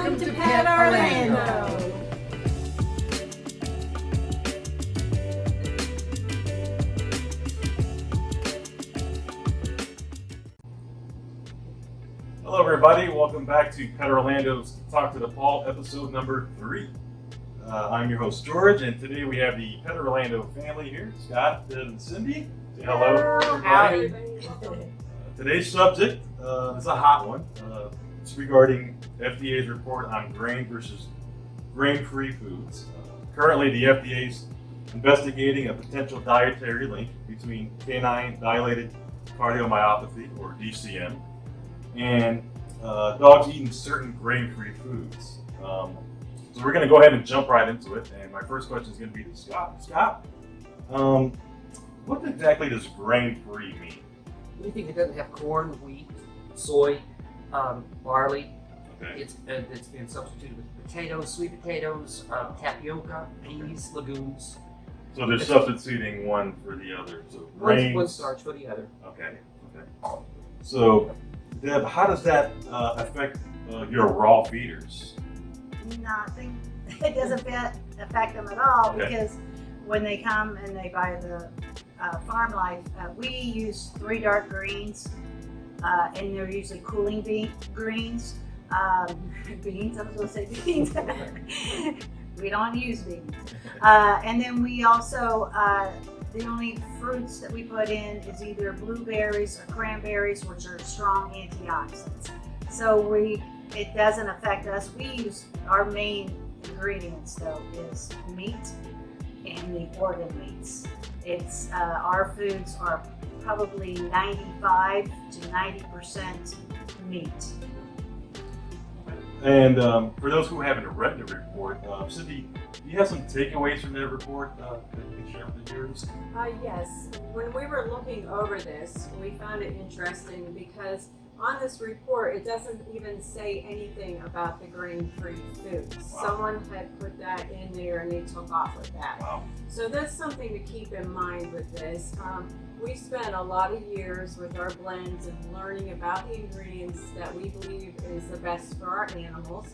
Welcome to Pet Orlando. Hello everybody, welcome back to Pet Orlando's Talk to the Paul, episode number 3. I'm your host George, and today we have the Pet Orlando family here, Scott and Cindy. Say hello everybody. Today's subject is a hot one. It's regarding FDA's report on grain versus grain-free foods. Currently the FDA is investigating a potential dietary link between canine dilated cardiomyopathy, or DCM, and dogs eating certain grain-free foods. So we're going to go ahead and jump right into it. And my first question is going to be to Scott. Scott, what exactly does grain-free mean? Anything that doesn't have corn, wheat, soy, barley. Okay. It's been substituted with potatoes, sweet potatoes, tapioca, peas, legumes. So they're substituting one for the other. So grains. One starch for the other. Okay. So, Deb, how does that affect your raw feeders? Nothing. It doesn't affect them at all, Okay. because when they come and they buy the Farm Life, we use 3 dark greens, and they're usually cooling greens. Beans, I was going to say beans. We don't use beans. And then we also, the only fruits that we put in is either blueberries or cranberries, which are strong antioxidants. So it doesn't affect us. We use, our main ingredients though is meat and the organ meats. It's our foods are probably 95 to 90% meat. And for those who haven't read the report, Cindy, do you have some takeaways from that report that you can share with the viewers? Yes. When we were looking over this, we found it interesting because on this report, it doesn't even say anything about the grain-free foods. Wow. Someone had put that in there and they took off with that. Wow. So that's something to keep in mind with this. We've spent a lot of years with our blends and learning about the ingredients that we believe is the best for our animals.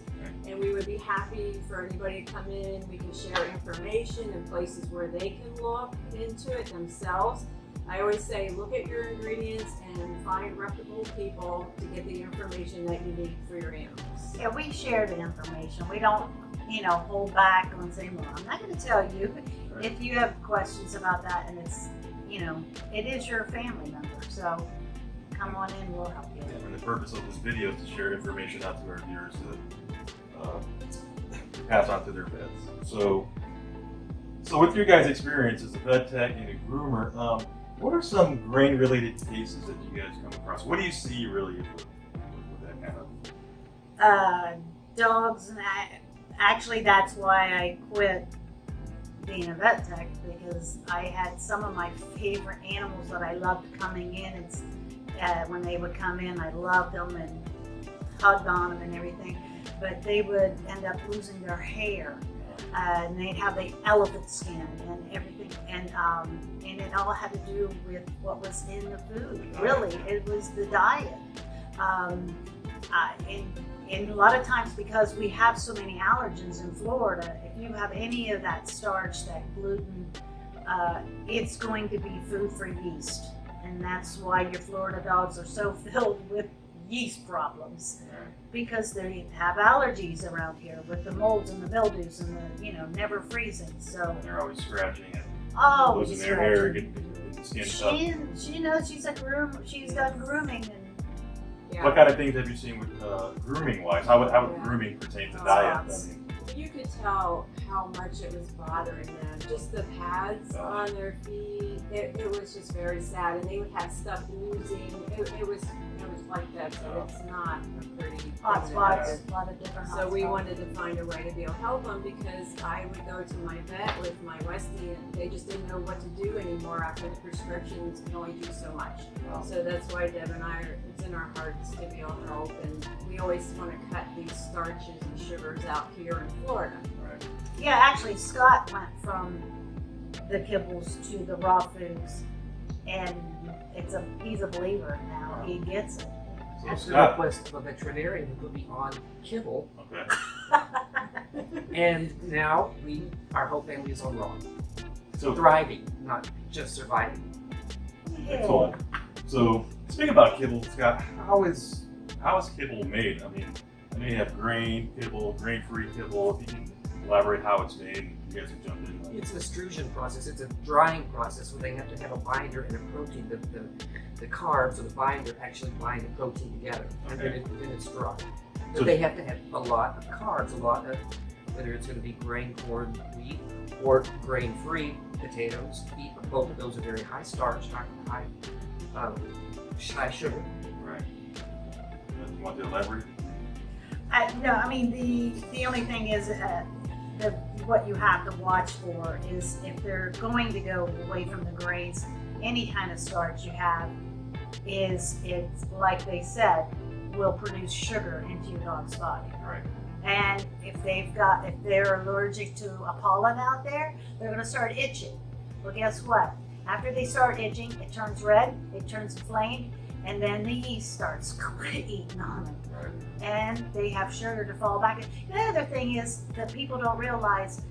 And we would be happy for anybody to come in. We can share information in places where they can look into it themselves. I always say, look at your ingredients and find reputable people to get the information that you need for your animals. Yeah, we share the information. We don't, hold back and say, well, I'm not going to tell you. Right. If you have questions about that, and it's, it is your family member, so come on in, we'll help you. Yeah, and the purpose of this video is to share information out to our viewers to pass on to their pets. So with your guys' experience as a vet tech and a groomer, what are some grain-related cases that you guys come across? What do you see really with that kind of? Dogs, and actually that's why I quit being a vet tech, because I had some of my favorite animals that I loved coming in, and when they would come in, I loved them and hugged on them and everything, but they would end up losing their hair. And they'd have the elephant skin and everything, and it all had to do with what was in the food. Really, it was the diet. And a lot of times, because we have so many allergens in Florida, if you have any of that starch, that gluten, it's going to be food for yeast, and that's why your Florida dogs are so filled with yeast problems. Because they have allergies around here with the molds and the mildews and the, never freezing. So They're always scratching it, always losing their hair, getting the skin tough. She knows she's she's done grooming, and Yeah. What kind of things have you seen with grooming wise? How would grooming pertain to diet? I mean, You could tell how much it was bothering them. Just the pads on their feet, it was just very sad. And they would have stuff oozing. It was like that, so it's not a pretty hot thing spots, to have. a lot of different hot So we spots. wanted to find a way to be able to help them, because I would go to my vet with my Westie and they just didn't know what to do anymore after the prescriptions can only do so much. Wow. So that's why Deb and I, it's in our hearts to be able to help, and we always want to cut these starches and sugars out here in Florida. right. Yeah, actually, Scott went from the kibbles to the raw foods, and he's a believer now. He gets it. So At the Scott, request of a veterinarian who put me on kibble, okay. and now our whole family is on raw. So Thriving, not just surviving. excellent. So speaking about kibble, Scott, how is kibble made? I mean, I know you have grain kibble, grain-free kibble. If you can elaborate how it's made, you guys can jump in. It's an extrusion process. It's a drying process where they have to have a binder and a protein. The carbs or the binder actually bind the protein together, and then it's dry. But So- they have to have a lot of carbs, a lot of, whether it's going to be grain, corn, wheat, or grain-free potatoes. Both of those are very high starch, high sugar. Right. You want to elaborate? No, I mean the only thing is what you have to watch for is if they're going to go away from the grains, any kind of starch you have it's like they said will produce sugar into your dog's body. Right. And if they're allergic to a pollen out there, they're going to start itching. Well, guess what? After they start itching, it turns red, it turns inflamed, and then the yeast starts eating on them. Right. And they have sugar to fall back. The other thing is that people don't realize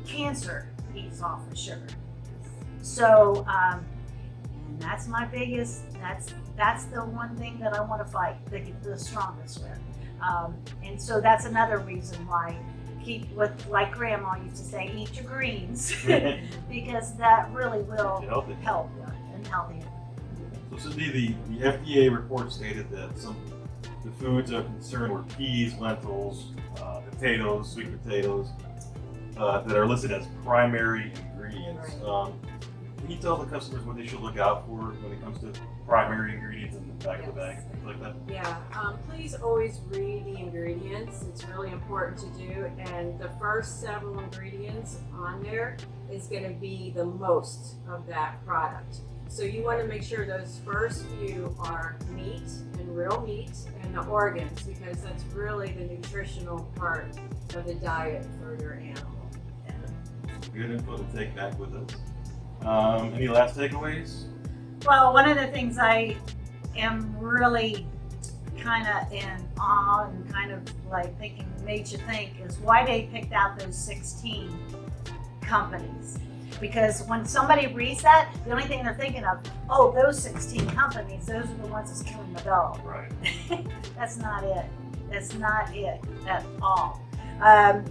cancer eats off of sugar. So, and that's my biggest, that's the one thing that I want to fight the strongest with. And so that's another reason why like Grandma used to say, eat your greens, because that really will help you and healthy. So Cindy, the FDA report stated that some the foods of concern were peas, lentils, potatoes, sweet potatoes, that are listed as primary ingredients. Right. Can you tell the customers what they should look out for when it comes to primary ingredients in the back of the bag, things like that? Yeah, please always read the ingredients. It's really important to do. And the first several ingredients on there is going to be the most of that product. So you want to make sure those first few are meat and real meat and the organs, because that's really the nutritional part of the diet for your animal. Good info to take back with us. Any last takeaways? Well, one of the things I am really kind of in awe and kind of like made you think is why they picked out those 16 companies. Because when somebody reads that, the only thing they're thinking of, oh, those 16 companies, those are the ones that's killing the dog. Right. That's not it. That's not it at all.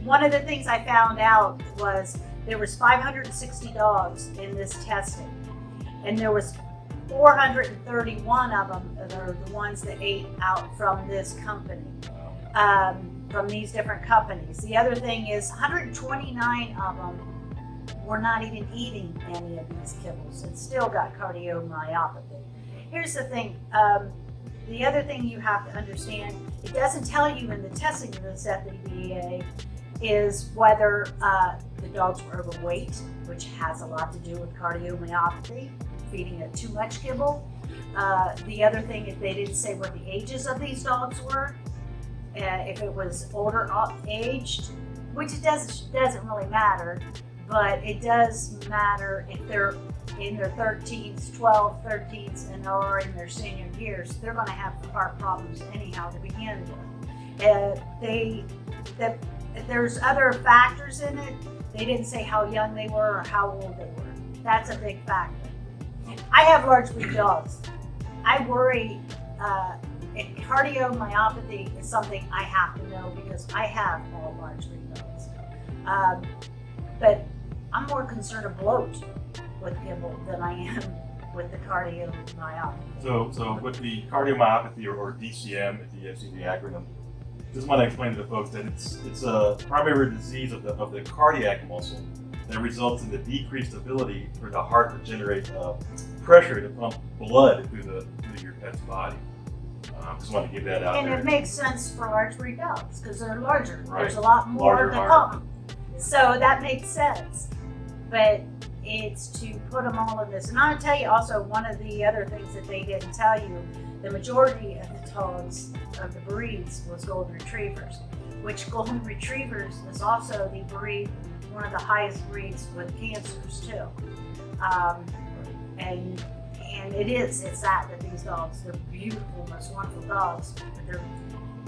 One of the things I found out was there was 560 dogs in this testing, and there was 431 of them that are the ones that ate out from this company, from these different companies. The other thing is 129 of them were not even eating any of these kibbles and still got cardiomyopathy. Here's the thing. The other thing you have to understand, it doesn't tell you in the testing of this FDA is whether the dogs were overweight, which has a lot to do with cardiomyopathy, feeding it too much kibble. The other thing is they didn't say what the ages of these dogs were, if it was older aged, which it doesn't really matter, but it does matter if they're in their 13s, 12, 13s, and or in their senior years. They're going to have heart problems anyhow to begin with. There's other factors in it. They didn't say how young they were or how old they were. That's a big factor. I have large breed dogs. I worry, and cardiomyopathy is something I have to know because I have all large breed dogs. But I'm more concerned of bloat with kibble than I am with the cardiomyopathy. So with the cardiomyopathy or DCM, if you see the acronym, just want to explain to the folks that it's a primary disease of the cardiac muscle that results in the decreased ability for the heart to generate pressure to pump blood through your pet's body. Just want to give that out And there. it makes sense for large breed dogs because they're larger. Right. There's a lot more Larger to heart. pump. So that makes sense. But it's to put them all in this. And I'll tell you also, one of the other things that they didn't tell you, the majority of the dogs of the breeds was golden retrievers, which golden retrievers is also the breed, one of the highest breeds with cancers too. And And it's that these dogs, they're beautiful, most wonderful dogs, but they're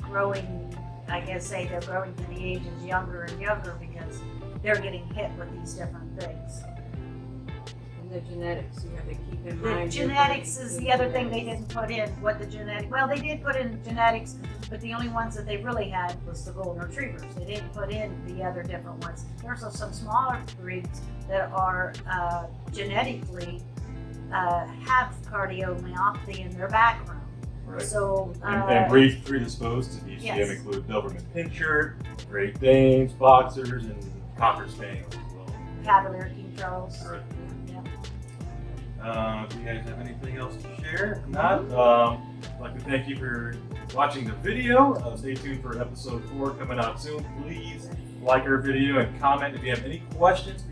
growing, I guess they're growing to the ages younger and younger because they're getting hit with these different things. And the genetics, you have to keep in The mind. genetics is the other thing they didn't put in. Well, they did put in genetics, but the only ones that they really had was the golden retrievers. They didn't put in the other different ones. There's also some smaller breeds that are genetically have cardiomyopathy in their background. Right. So And breeds predisposed to these. Yes. They include Doberman Pinscher, Great Danes, Boxers, and Cocker Spaniels as well. Cavalier King Charles. Right. Yeah. Do you guys have anything else to share? If not, I'd like to thank you for watching the video. Stay tuned for episode 4 coming out soon. Please like our video and comment if you have any questions.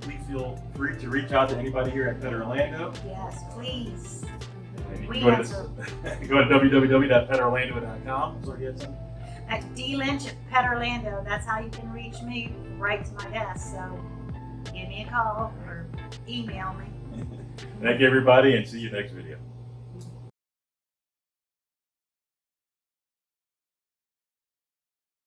Please feel free to reach out to anybody here at Pet Orlando. Yes, please. And you We can answer. go to www.petorlando.com. So you had something? At D Lynch at Pet Orlando, that's how you can reach me, right to my desk. So give me a call or email me. Thank you, everybody, and see you next video.